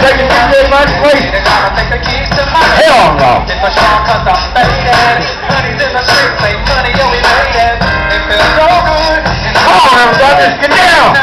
take it to the next place. Hell no. Come on, everybody, get down.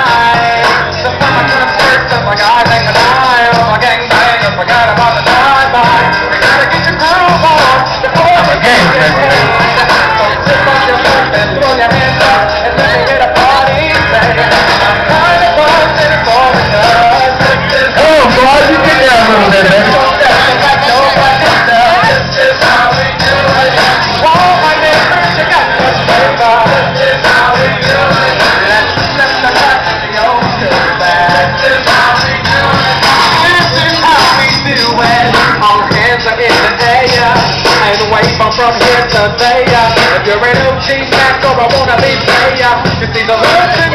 From here to there, if you're an OG Mac or I wanna be player, you see the hood.